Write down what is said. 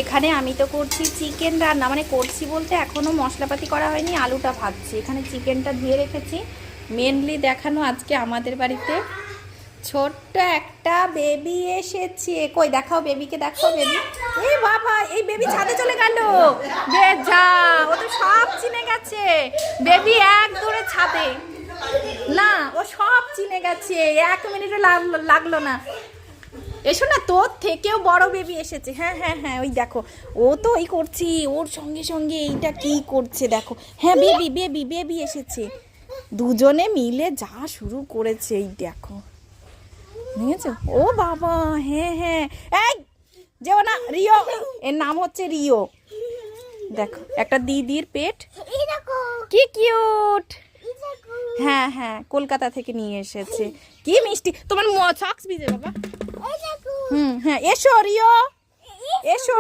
এখানে আমি তো করছি চিকেন রান্না, মানে করছি বলতে এখনও মশলাপাতি করা হয়নি, আলুটা ভাজছি। এখানে চিকেনটা ধুয়ে রেখেছি। মেনলি দেখানো আজকে আমাদের বাড়িতে ছোট্ট একটা বেবি এসেছে। কই দেখাও বেবিকে, দেখাও বেবি। এই বাবা, এই বেবি ছাদে চলে গেল। যা, ও তো সব চিনে গেছে। বেবি এক দৌড়ে ছাদে। না, ও সব চিনে গেছে, 1 মিনিটও লাগলো না। এসো না, তোর থেকেও বড় বেবি এসেছে। হ্যাঁ হ্যাঁ হ্যাঁ, ওই দেখো, ও তো এই করছি, ওর সঙ্গে সঙ্গে এইটা কি করছে দেখো। হ্যাঁ, বেবি বেবি বেবি এসেছে। দুজনে মিলে যা শুরু করেছে, এই দেখো, বুঝেছো? ও বাবা, হ্যাঁ হ্যাঁ, এই যেও না, রিও, এর নাম হচ্ছে রিও। দেখো একটা দিদির পেট, কি কিউট। হ্যাঁ হ্যাঁ, কলকাতা থেকে নিয়ে এসেছে। কি মিষ্টি, তোমার সক্স ভিজে বাবা। হ্যাঁ, এসো রিও, এসো।